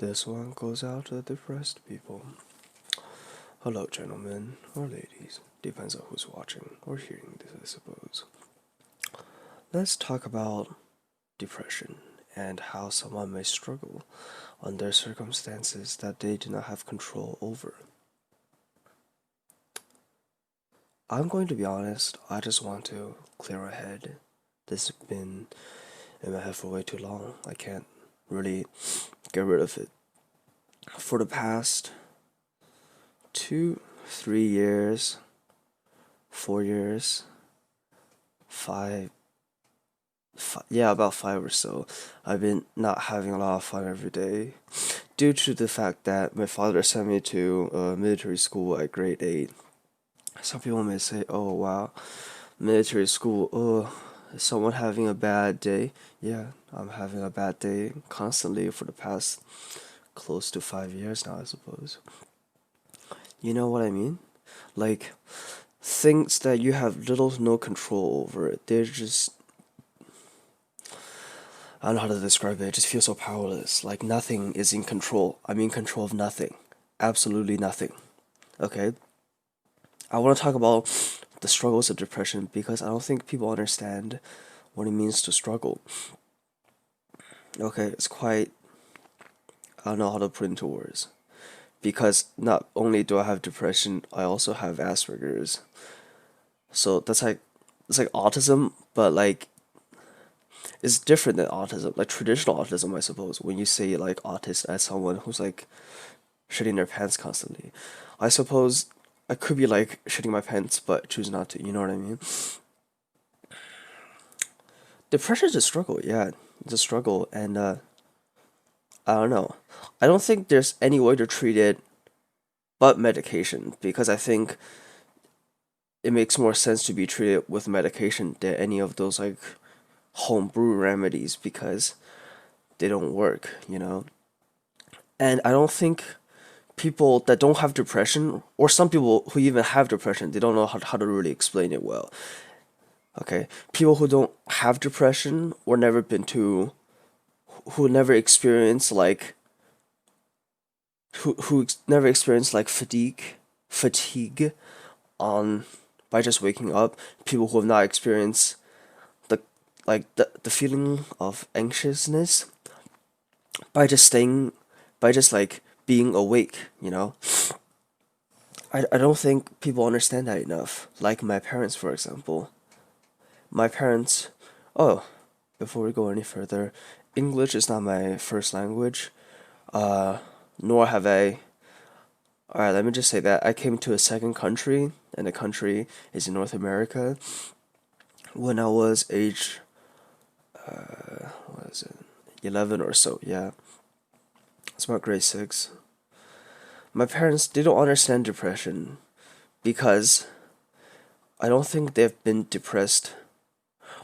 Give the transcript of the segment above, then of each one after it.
This one goes out to the depressed people. Hello, gentlemen or ladies. Depends on who's watching or hearing this, I suppose. Let's talk about depression and how someone may struggle under circumstances that they do not have control over. I'm going to be honest, I just want to clear my head. This has been in my head for way too long. I can't really get rid of it. For the past 2, 3 years, 4 years, about 5 or so, I've been not having a lot of fun every day due to the fact that my father sent me to military school at grade 8. Some people may say, oh wow, military school, oh, is someone having a bad day? Yeah, I'm having a bad day constantly for the past close to 5 years now, I suppose. You know what I mean? Like, things that you have little to no control over, they're just, I don't know how to describe it, it just feels so powerless. Like, nothing is in control. I'm in control of nothing. Absolutely nothing. Okay? I want to talk about the struggles of depression because I don't think people understand what it means to struggle. Okay, it's quite, I don't know how to put it into words. Because not only do I have depression, I also have Asperger's. So that's like, it's like autism, but like, it's different than autism, like traditional autism, I suppose, when you say like autist as someone who's like shitting their pants constantly. I suppose I could be like shitting my pants, but choose not to, you know what I mean? Depression is a struggle, yeah, it's a struggle, and I don't know. I don't think there's any way to treat it but medication, because I think it makes more sense to be treated with medication than any of those like homebrew remedies because they don't work, you know? And I don't think people that don't have depression, or some people who even have depression, they don't know how to really explain it well. Okay? People who don't have depression or never been to, who never experienced like, who never experienced like fatigue on by just waking up, people who have not experienced the the feeling of anxiousness by just staying, by just like being awake, you know. I don't think people understand that enough. Like my parents, for example. My parents, oh, before we go any further, English is not my first language, nor have I. Alright, let me just say that I came to a second country, and the country is in North America, when I was age, what is it, 11 or so, yeah. It's about grade 6. My parents, they don't understand depression because I don't think they've been depressed.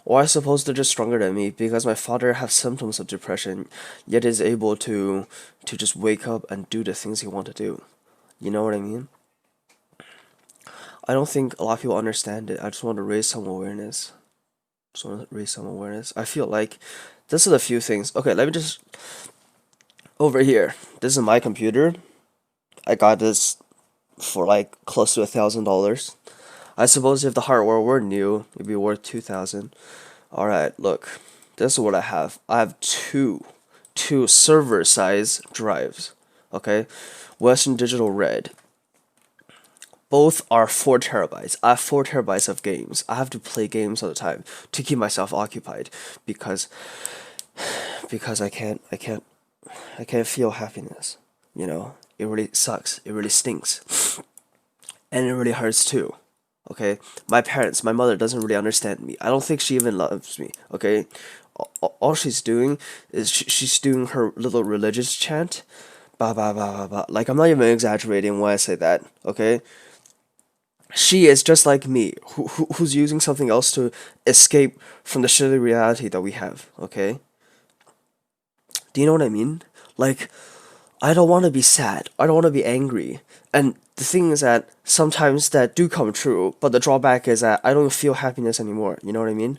Or I suppose they're just stronger than me because my father has symptoms of depression, yet is able to just wake up and do the things he wants to do. You know what I mean? I don't think a lot of people understand it. I just want to raise some awareness. I feel like this is a few things. Okay, let me just, over here. This is my computer. I got this for like close to $1,000. I suppose if the hardware were new, it'd be worth 2,000. Alright, look. This is what I have. I have two server size drives. Okay? Western Digital Red. Both are 4 terabytes. I have 4 terabytes of games. I have to play games all the time to keep myself occupied because I can't feel happiness. You know, it really sucks. It really stinks. And it really hurts too. Okay? My mother doesn't really understand me. I don't think she even loves me. Okay? All she's doing is she's doing her little religious chant. Bah, bah, bah, bah, bah. Like, I'm not even exaggerating when I say that. Okay? She is just like me, who's using something else to escape from the shitty reality that we have, okay? Do you know what I mean? Like, I don't want to be sad. I don't want to be angry. And the thing is that sometimes that do come true, but the drawback is that I don't feel happiness anymore. You know what I mean?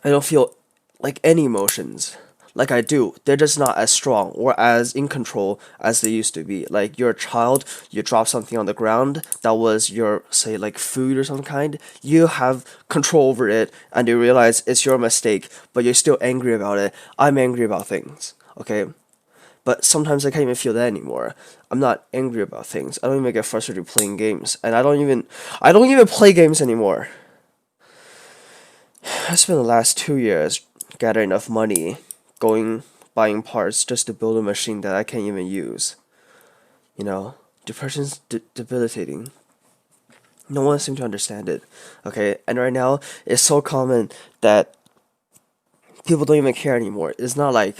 I don't feel like any emotions. like I do. They're just not as strong or as in control as they used to be. Like you're a child, you drop something on the ground that was your, say, like food or some kind. You have control over it, and you realize it's your mistake, but you're still angry about it. I'm angry about things. Okay, but sometimes I can't even feel that anymore. I'm not angry about things. I don't even get frustrated playing games, and I don't even play games anymore. I spent the last 2 years gathering enough money, going buying parts just to build a machine that I can't even use. You know, depression's debilitating. No one seems to understand it. Okay, and right now it's so common that people don't even care anymore. It's not like,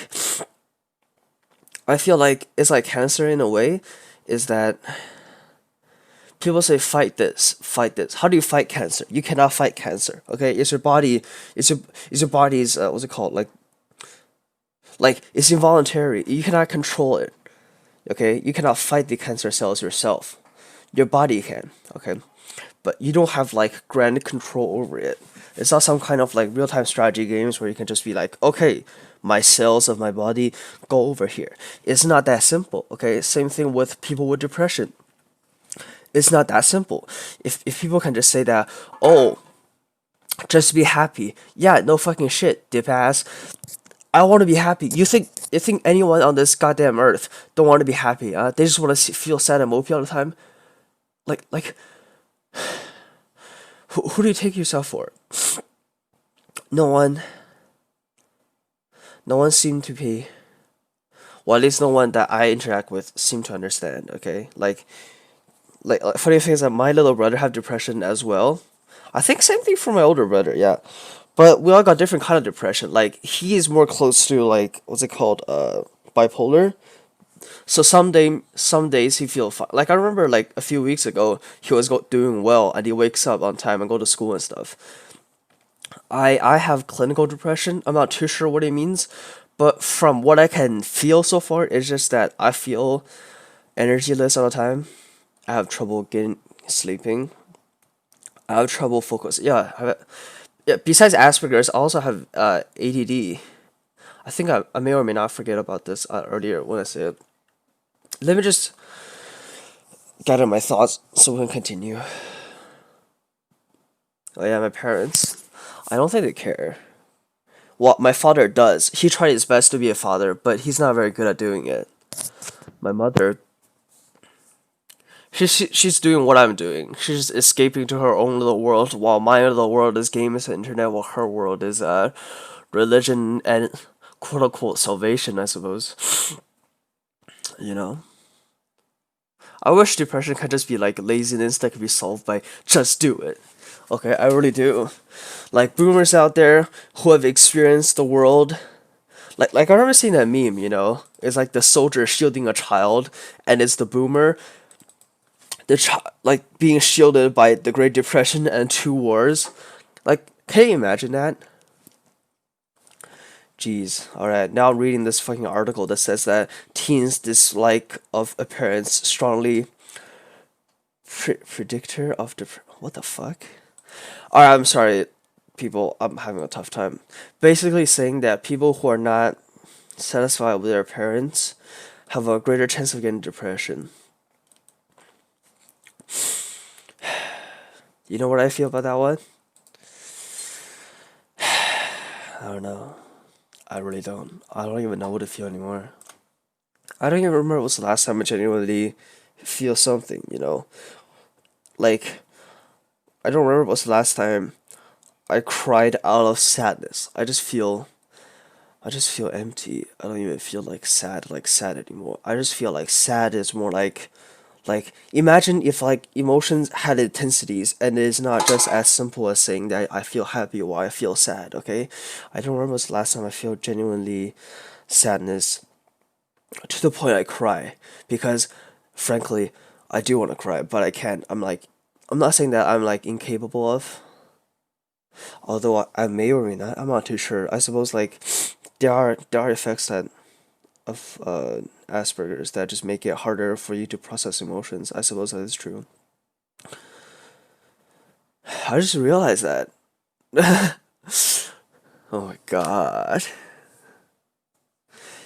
I feel like it's like cancer in a way. Is that people say fight this, fight this. How do you fight cancer? You cannot fight cancer. Okay, it's your body. It's your body's what's it called? Like it's involuntary. You cannot control it. Okay, you cannot fight the cancer cells yourself. Your body can. Okay, but you don't have like grand control over it. It's not some kind of like real time strategy games where you can just be like, okay, my cells of my body go over here. It's not that simple. Okay, same thing with people with depression. It's not that simple. If people can just say that, oh, just be happy. Yeah, no fucking shit, dip ass. I want to be happy. You think anyone on this goddamn earth don't want to be happy? They just want to feel sad and mopey all the time. Like, who do you take yourself for? No one. No one seemed to be. Well, at least no one that I interact with seem to understand. Okay, like funny thing is that my little brother have depression as well. I think same thing for my older brother. Yeah, but we all got different kind of depression. Like he is more close to like what's it called, bipolar. So some days he feel fine. Like I remember like a few weeks ago he was doing well and he wakes up on time and go to school and stuff. I have clinical depression. I'm not too sure what it means, but from what I can feel so far, it's just that I feel energyless all the time. I have trouble getting sleeping. I have trouble focus. Yeah, yeah. Besides Asperger's, I also have ADD. I think I may or may not forget about this earlier when I said it. Let me just gather my thoughts so we can continue. Oh yeah, my parents. I don't think they care. Well, my father does. He tried his best to be a father, but he's not very good at doing it. My mother, she's doing what I'm doing. She's escaping to her own little world, while my little world is games and internet, while her world is religion and quote unquote salvation, I suppose. You know? I wish depression could just be like laziness that could be solved by just do it. Okay, I really do. Like boomers out there who have experienced the world. Like I remember seeing that meme, It's like the soldier shielding a child and it's the boomer, like being shielded by the Great Depression and two wars. Like, can you imagine that? Jeez. Alright, now I'm reading this fucking article that says that teens' dislike of appearance strongly predictor of what the fuck? Alright, I'm sorry, people. I'm having a tough time. Basically saying that people who are not satisfied with their appearance have a greater chance of getting depression. You know what I feel about that one? I don't know. I really don't. I don't even know what to feel anymore. I don't even remember what was the last time I genuinely feel something. Like, I don't remember what was the last time I cried out of sadness. I just feel empty. I don't even feel like sad anymore. I just feel like sad is more like imagine if like emotions had intensities and it's not just as simple as saying that I feel happy or I feel sad, okay? I don't remember the last time I feel genuinely sadness to the point I cry because frankly I do want to cry but I can't. I'm not saying that I'm like incapable of, although I may or may not. I'm not too sure. I suppose like there are effects that of Asperger's that just make it harder for you to process emotions. I suppose that is true. I just realized that. Oh my god.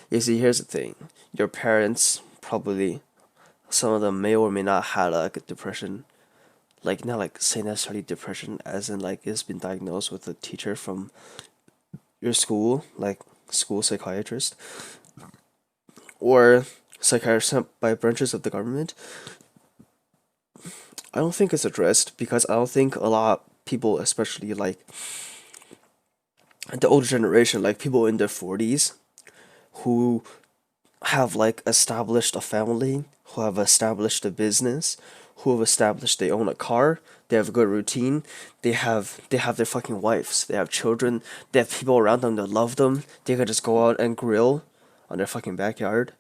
You see, here's the thing. Your parents probably, some of them may or may not had like a depression, like not like say necessarily depression as in like it's been diagnosed with a teacher from your school, like school psychiatrist or psychiatrist sent by branches of the government. I don't think it's addressed because I don't think a lot of people, especially like the older generation, like people in their 40s who have like established a family, who have established a business, who have established they own a car, they have a good routine, they have their fucking wives, they have children, they have people around them that love them, they could just go out and grill on their fucking backyard.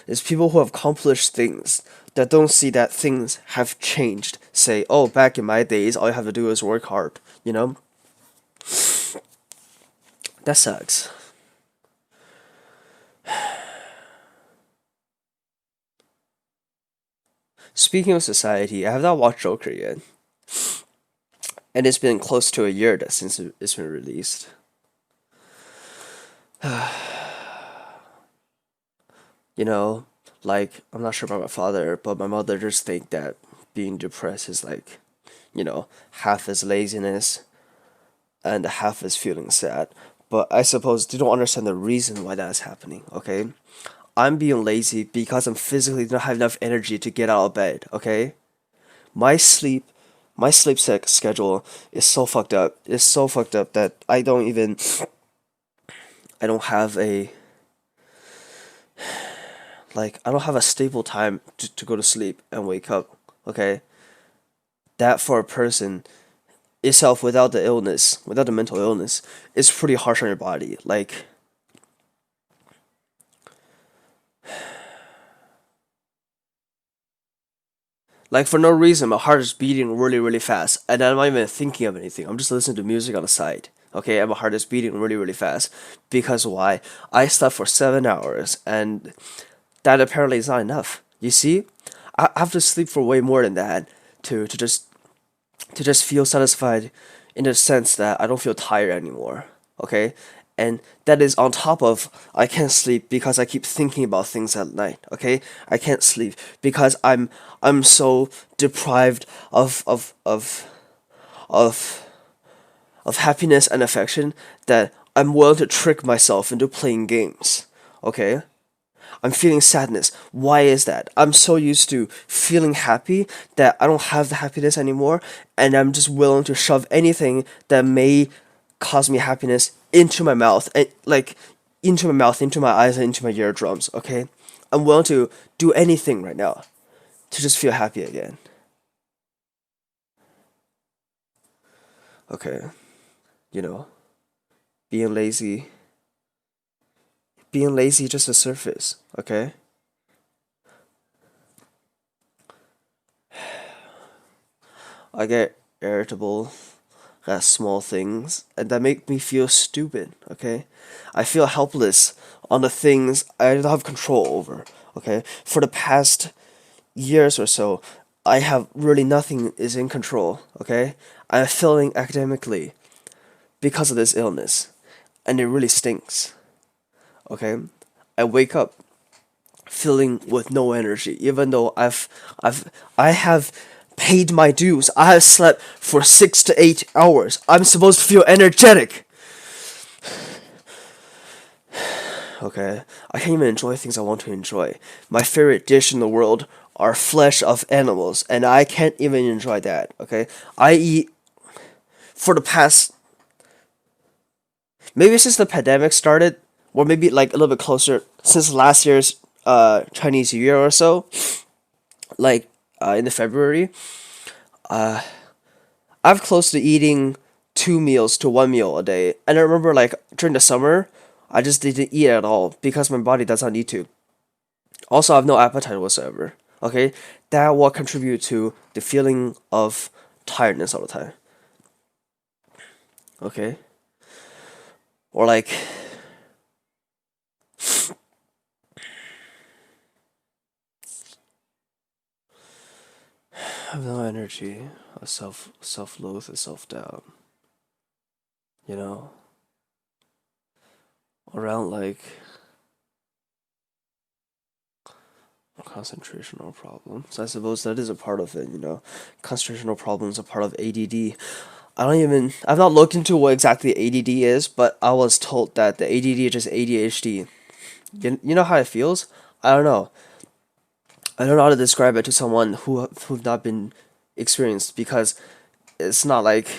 It's people who have accomplished things that don't see that things have changed. Say, oh, back in my days, all you have to do is work hard. That sucks. Speaking of society, I have not watched Joker yet, and it's been close to a year since it's been released. you know, like I'm not sure about my father, but my mother just think that being depressed is like, half is laziness and half is feeling sad. But I suppose they don't understand the reason why that's happening, okay? I'm being lazy because I'm physically don't have enough energy to get out of bed, okay? My sleep my schedule is so fucked up. It's so fucked up that I don't have a I don't have a stable time to go to sleep and wake up, okay? That for a person itself without the illness, without the mental illness, is pretty harsh on your body. Like for no reason, my heart is beating really, really fast, and I'm not even thinking of anything. I'm just listening to music on the side. Okay, and my heart is beating really, really fast. Because why? I slept for 7 hours, and that apparently is not enough. You see, I have to sleep for way more than that to just feel satisfied in the sense that I don't feel tired anymore. Okay? And that is on top of I can't sleep because I keep thinking about things at night. Okay? I can't sleep because I'm so deprived of of happiness and affection that I'm willing to trick myself into playing games. Okay? I'm feeling sadness. Why is that? I'm so used to feeling happy that I don't have the happiness anymore, and I'm just willing to shove anything that may cause me happiness into my mouth, and into my mouth, into my eyes, and into my eardrums. Okay, I'm willing to do anything right now to just feel happy again. Okay, you know, being lazy, just a surface. Okay, I get irritable at small things, and that make me feel stupid, okay? I feel helpless on the things I don't have control over, okay? For the past years or so, I have really nothing is in control, okay? I'm failing academically because of this illness, and it really stinks, okay? I wake up feeling with no energy, even though I have paid my dues. I have slept for 6 to 8 hours. I'm supposed to feel energetic. Okay, I can't even enjoy things I want to enjoy. My favorite dish in the world are flesh of animals, and I can't even enjoy that. Okay, I eat for the past maybe since the pandemic started, or maybe like a little bit closer since last year's Chinese New Year or so, like in the February. I've close to eating 2 meals to 1 meal a day, and I remember like during the summer, I just didn't eat at all because my body does not need to. Also, I have no appetite whatsoever. Okay, that will contribute to the feeling of tiredness all the time. Okay, or like I have no energy, a self loath and self doubt. You know, around like Concentrational problems. I suppose that is a part of it, you know. Concentrational problems are part of ADD. I've not looked into what exactly ADD is, but I was told that the ADD is just ADHD. You know how it feels? I don't know. I don't know how to describe it to someone who've not been experienced because it's not like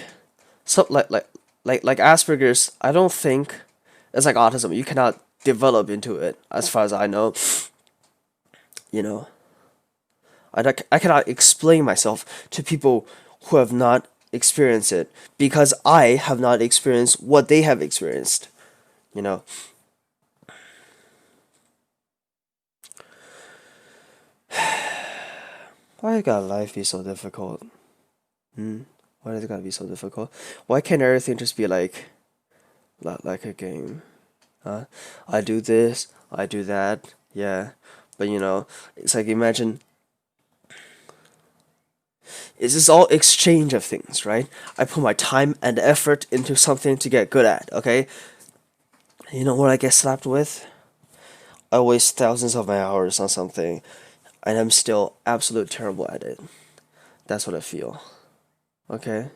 so like Asperger's. I don't think it's like autism. You cannot develop into it, as far as I know. You know, I cannot explain myself to people who have not experienced it because I have not experienced what they have experienced. You know, why gotta life be so difficult? Hmm? Why does it gotta be so difficult? Why can't everything just be like a game? Huh? I do this, I do that, yeah. But you know, it's like imagine it's just all exchange of things, right? I put my time and effort into something to get good at, okay? You know what I get slapped with? I waste thousands of my hours on something and I'm still absolute terrible at it. That's what I feel. Okay?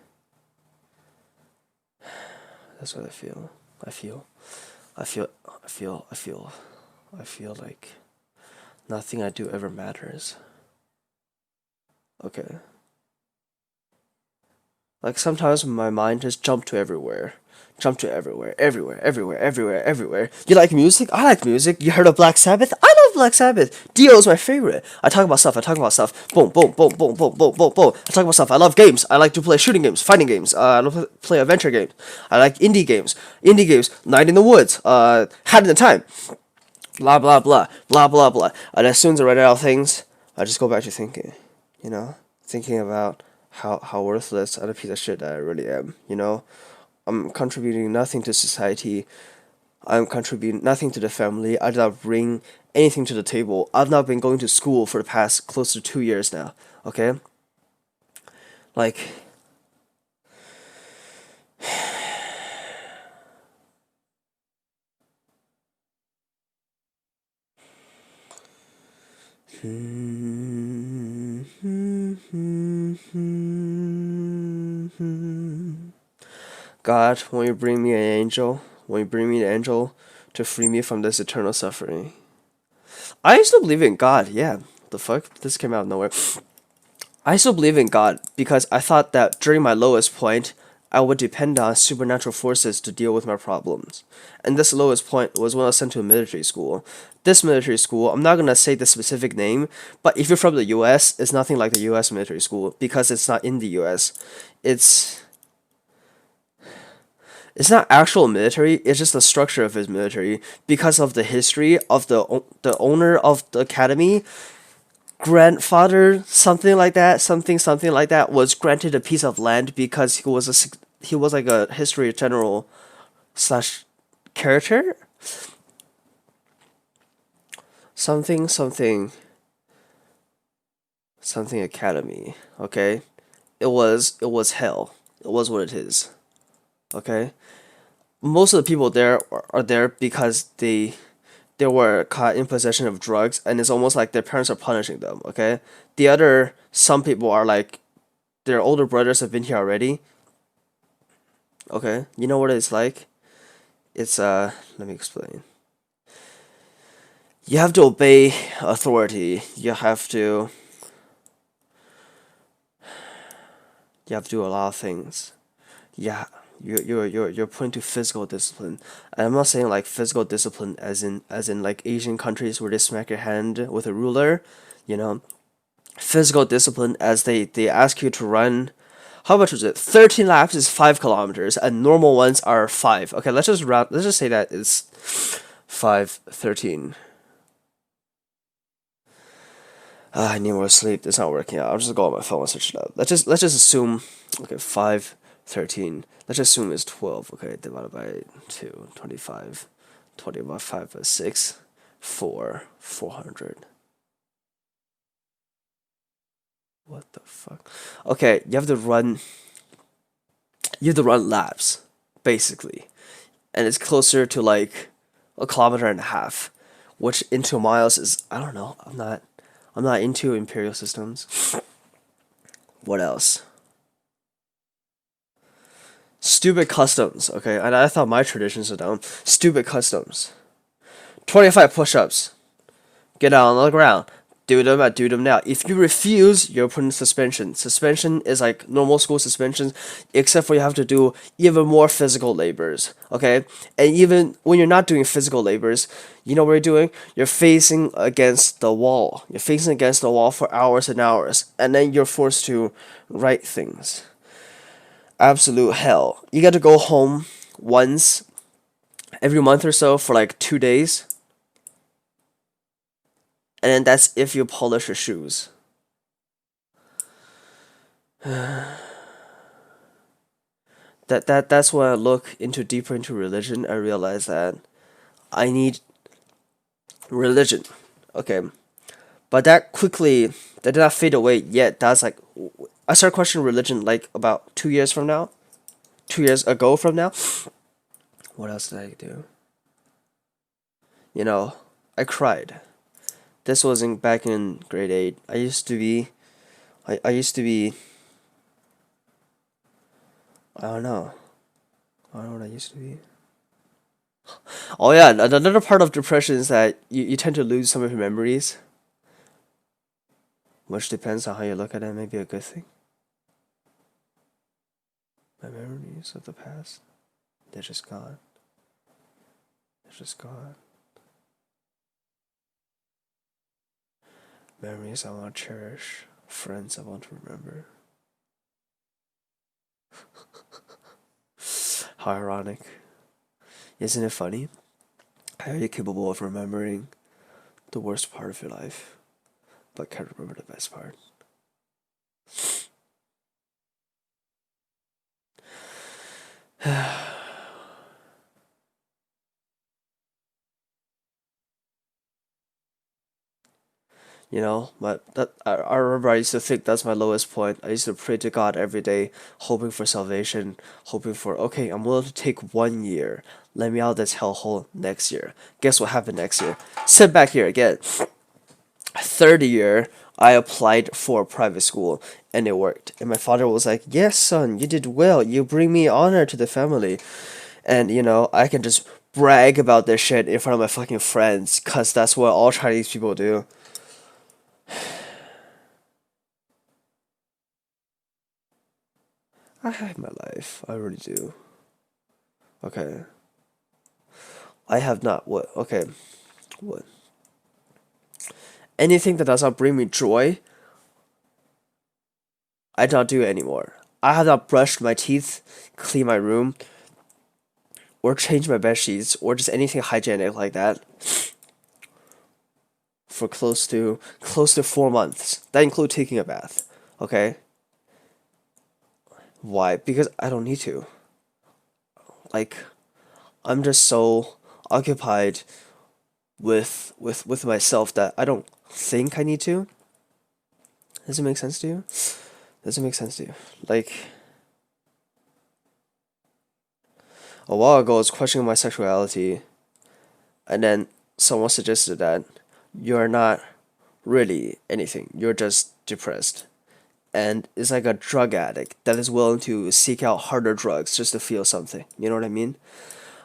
That's what I feel. I feel I feel I feel like nothing I do ever matters. Okay. Like sometimes my mind just jump to everywhere. Jump to everywhere, everywhere, everywhere, everywhere, everywhere. You like music? I like music. You heard of Black Sabbath? I love Black Sabbath. Dio is my favorite. I talk about stuff. I talk about stuff. Boom, boom, boom, boom, boom, boom, boom, boom. I talk about stuff. I love games. I like to play shooting games, fighting games. I love to play adventure games. I like indie games. Indie games. Night in the Woods. Had in the Time. Blah blah blah. Blah blah blah. And as soon as I run out of things, I just go back to thinking. You know, thinking about how worthless and a piece of shit that I really am. You know, I'm contributing nothing to society. I'm contributing nothing to the family. I did not bring anything to the table. I've not been going to school for the past close to 2 years now. Okay, like God, when you bring me an angel, when you bring me an angel to free me from this eternal suffering. I used to believe in God. Yeah, the fuck, this came out of nowhere. I still believe in God because I thought that during my lowest point, I would depend on supernatural forces to deal with my problems. And this lowest point was when I was sent to a military school. This military school, I'm not gonna say the specific name, but if you're from the US, it's nothing like the US military school because it's not in the US. It's it's not actual military, it's just the structure of his military because of the history of the owner of the academy grandfather, something like that, something like that, was granted a piece of land because he was like a history general slash character, something something academy. Okay, it was hell. It was what it is. Okay, most of the people there are there because they were caught in possession of drugs and it's almost like their parents are punishing them. Okay, some people are like their older brothers have been here already. Okay, you know what it's like? It's let me explain. You have to obey authority. You have to do a lot of things. Yeah, you're put into physical discipline. And I'm not saying like physical discipline as in like Asian countries where they smack your hand with a ruler, you know. Physical discipline as they ask you to run. How much was it? 13 laps is 5 kilometers, and normal ones are 5. Okay, let's just say that it's 5:13. I need more sleep. It's not working out. I'll just go on my phone and search it up. Let's just assume. Okay, 5:13. Let's just assume it's 12. Okay, divided by 2, 25. 20 by 5 is 6. 400. What the fuck? Okay, you have to run. You have to run laps, basically, and it's closer to like a kilometer and a half, which into miles is I don't know. I'm not. I'm not into imperial systems. What else? Stupid customs, okay? And I thought my traditions are dumb. Stupid customs. 25 push-ups. Get out on the ground. Do them, I do them now. If you refuse, you're put in suspension. Suspension is like normal school suspensions, except for you have to do even more physical labors, okay? And even when you're not doing physical labors, you know what you're doing? You're facing against the wall. You're facing against the wall for hours and hours, and then you're forced to write things. Absolute hell. You got to go home once every month or so for like 2 days, and then that's if you polish your shoes. That's when I look into deeper into religion. I realize that I need religion. Okay, but that did not fade away yet. That's like I started questioning religion like about 2 years from now, 2 years ago from now. What else did I do? You know, I cried. This wasn't back in grade 8. I used to be. I don't know. I don't know what I used to be. Oh yeah, another part of depression is that you tend to lose some of your memories, which depends on how you look at it. Maybe a good thing. My memories of the past, they're just gone. They're just gone. Memories I want to cherish, friends I want to remember. How ironic. Isn't it funny? How are you capable of remembering the worst part of your life, but can't remember the best part? You know, I remember I used to think that's my lowest point. I used to pray to God every day, hoping for salvation, hoping for okay, I'm willing to take 1 year. Let me out of this hellhole next year. Guess what happened next year? Sit back here again. Third year, I applied for a private school and it worked. And my father was like, "Yes, son, you did well. You bring me honor to the family." And I can just brag about this shit in front of my fucking friends, cause that's what all Chinese people do. I have my life. I really do. Okay. I have not. What? Okay. What? Anything that does not bring me joy, I don't do anymore. I have not brushed my teeth, cleaned my room, or changed my bed sheets, or just anything hygienic like that for close to 4 months. That includes taking a bath. Okay. Why? Because I don't need to. Like, I'm just so occupied with myself that I don't think I need to. Does it make sense to you? Does it make sense to you? Like, a while ago, I was questioning my sexuality, and then someone suggested that you're not really anything. You're just depressed. And it's like a drug addict that is willing to seek out harder drugs just to feel something. You know what I mean?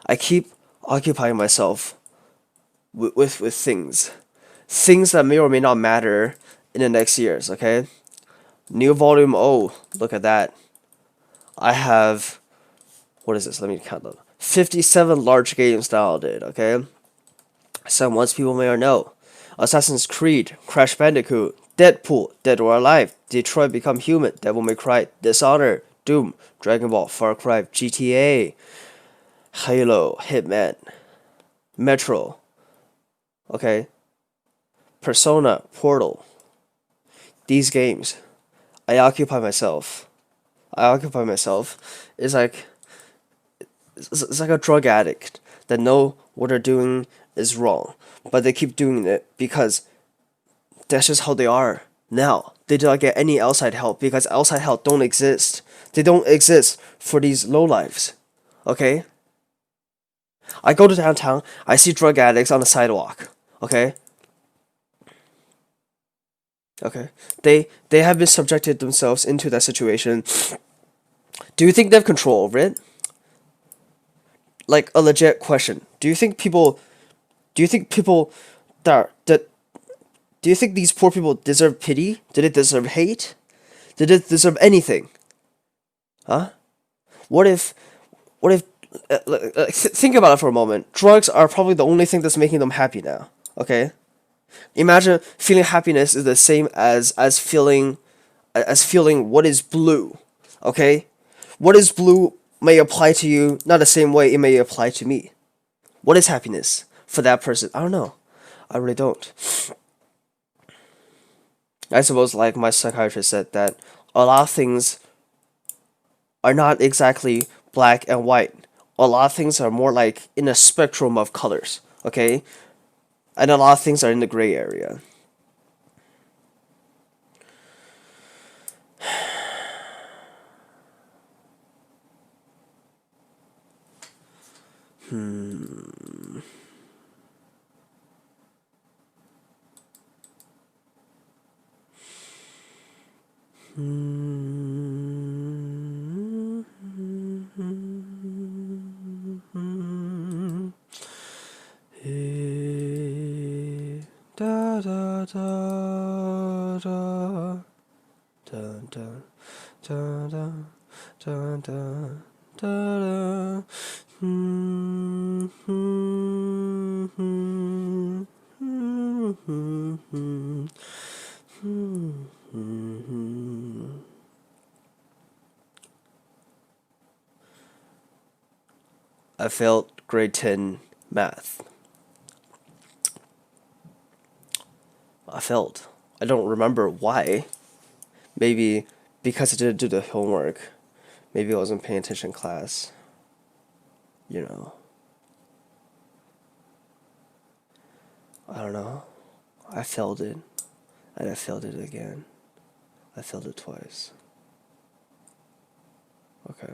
I keep occupying myself with things that may or may not matter in the next years. Okay, new volume. Oh, look at that! I have what is this? Let me count them. 57 large games downloaded. Okay, some ones people may not know: Assassin's Creed, Crash Bandicoot, Deadpool, Dead or Alive, Detroit Become Human, Devil May Cry, Dishonored, Doom, Dragon Ball, Far Cry, GTA, Halo, Hitman, Metro. Okay, Persona, Portal. These games, I occupy myself. I occupy myself. It's like a drug addict that know what they're doing is wrong, but they keep doing it because that's just how they are now. They do not get any outside help because outside help don't exist. They don't exist for these low lives. Okay? I go to downtown, I see drug addicts on the sidewalk. Okay? Okay. They have been subjected themselves into that situation. Do you think they have control over it? Like a legit question. Do you think people that do you think these poor people deserve pity? Did it deserve hate? Did it deserve anything? Huh? What if what if think about it for a moment. Drugs are probably the only thing that's making them happy now. Okay? Imagine feeling happiness is the same as feeling what is blue. Okay? What is blue may apply to you not the same way it may apply to me. What is happiness for that person? I don't know. I really don't. I suppose, like my psychiatrist said, that a lot of things are not exactly black and white. A lot of things are more like in a spectrum of colors, okay? And a lot of things are in the gray area. Da da da da da da da da da da da. I failed grade 10 math. I failed. I don't remember why. Maybe because I didn't do the homework. Maybe I wasn't paying attention in class. You know. I don't know. I failed it. And I failed it again. I failed it twice. Okay.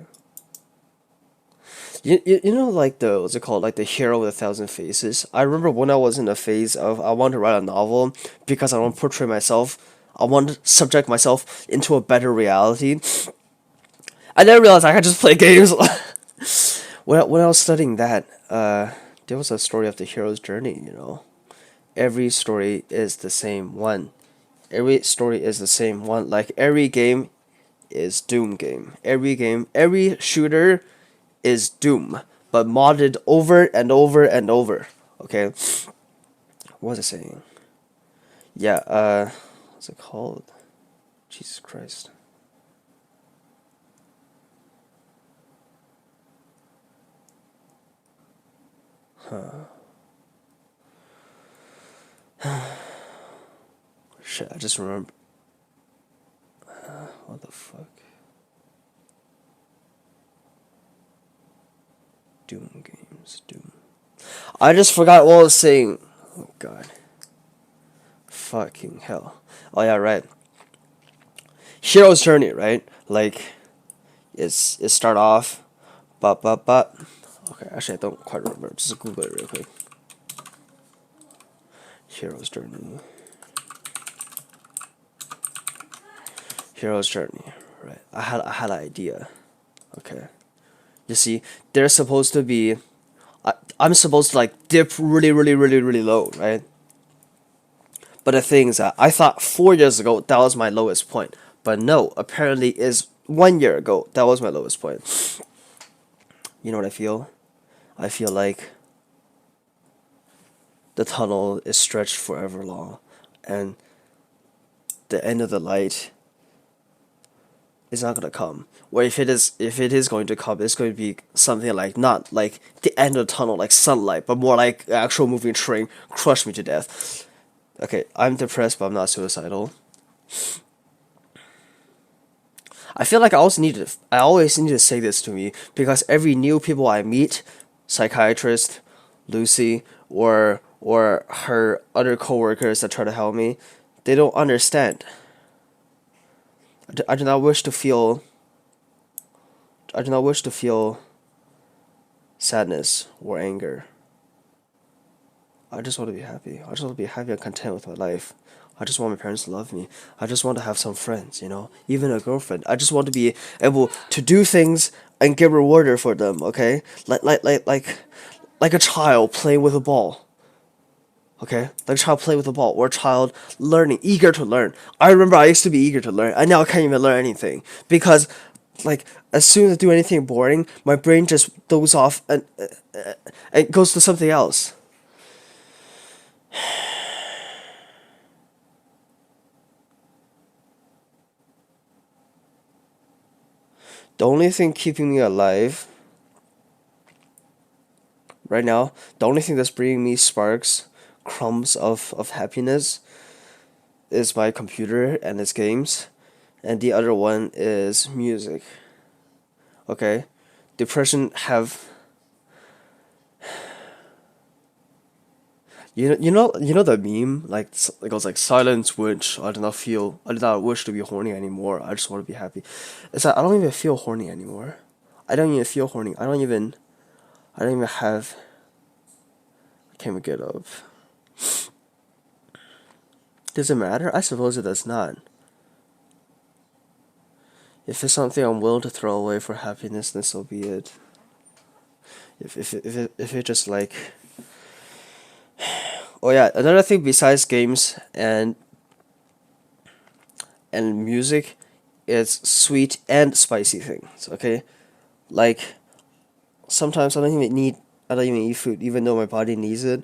You know, like the what's it called, like the hero with a thousand faces. I remember when I was in a phase of I want to write a novel because I want to portray myself. I want to subject myself into a better reality. I then realized I could just play games. When I was studying that, there was a story of the hero's journey. You know, every story is the same one. Every story is the same one. Like every game is Doom game. Every shooter is Doom, but modded over and over and over. Okay, what was I saying? Yeah, what's it called? Jesus Christ. Shit, I just remember. What the fuck? Doom games, Doom. I just forgot what I was saying. Oh god. Fucking hell. Oh yeah, right. Hero's journey, right? Like, it start off, but. Okay, actually I don't quite remember. Just Google it real quick. Hero's journey. Hero's journey. Right. I had an idea. Okay. You see, they're supposed to be. I'm supposed to like dip really, really, really, really low, right? But the thing is that I thought 4 years ago that was my lowest point, but no, apparently is 1 year ago that was my lowest point. You know what I feel? I feel like the tunnel is stretched forever long, and the end of the light is not gonna come. Or if it is going to come, it's going to be something like not like the end of the tunnel, like sunlight, but more like an actual moving train crush me to death. Okay, I'm depressed, but I'm not suicidal. I feel like I always need to say this to me because every new people I meet, psychiatrist, Lucy, or her other coworkers that try to help me, they don't understand. I do not wish to feel. I do not wish to feel sadness or anger. I just want to be happy. I just want to be happy and content with my life. I just want my parents to love me. I just want to have some friends, even a girlfriend. I just want to be able to do things and get rewarded for them. Okay, like a child playing with a ball. Okay, like a child playing with a ball, or a child learning, eager to learn. I remember I used to be eager to learn. I now can't even learn anything because, like, as soon as I do anything boring, my brain just goes off and goes to something else. The only thing keeping me alive right now, the only thing that's bringing me sparks, crumbs of happiness is my computer and its games, and the other one is music. Okay, depression have you know the meme like it goes like silence which I do not wish to be horny anymore. I just want to be happy. It's like I don't even feel horny anymore. I don't even feel horny. I don't even have. I can't even get up. Does it matter? I suppose it does not. If it's something I'm willing to throw away for happiness, then so be it. If it just like, oh yeah, another thing besides games and music is sweet and spicy things. Okay, like sometimes I don't even eat food even though my body needs it.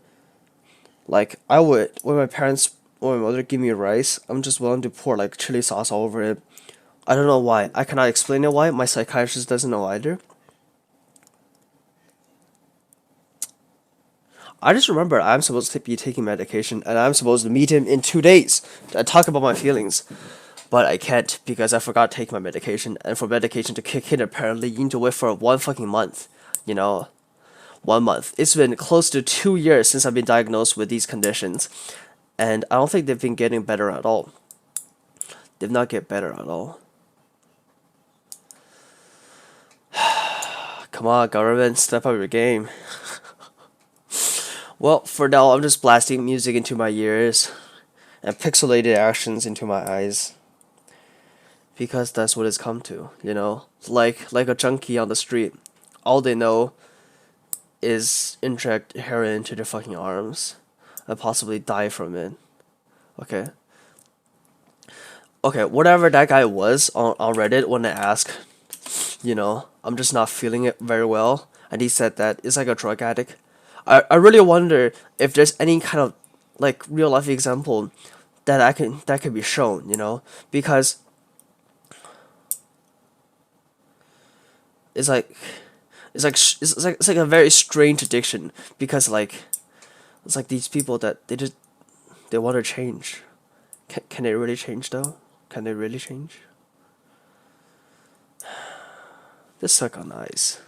Like I would when my parents or my mother give me rice, I'm just willing to pour like chili sauce all over it. I don't know why. I cannot explain it why. My psychiatrist doesn't know either. I just remember I'm supposed to be taking medication and I'm supposed to meet him in 2 days and talk about my feelings. But I can't because I forgot to take my medication. And for medication to kick in, apparently, you need to wait for 1 fucking month. You know, 1 month. It's been close to 2 years since I've been diagnosed with these conditions. And I don't think they've been getting better at all. They've not get better at all. Come on, government, step up your game. Well, for now, I'm just blasting music into my ears and pixelated actions into my eyes. Because that's what it's come to. Like a junkie on the street. All they know is inject heroin into their fucking arms and possibly die from it. Okay? Okay, whatever that guy was on Reddit when I asked, I'm just not feeling it very well. And he said that it's like a drug addict. I really wonder if there's any kind of like real life example that can be shown. Because it's like it's like a very strange addiction because like it's like these people that they want to change. Can they really change though? Can they really change? This suck on ice.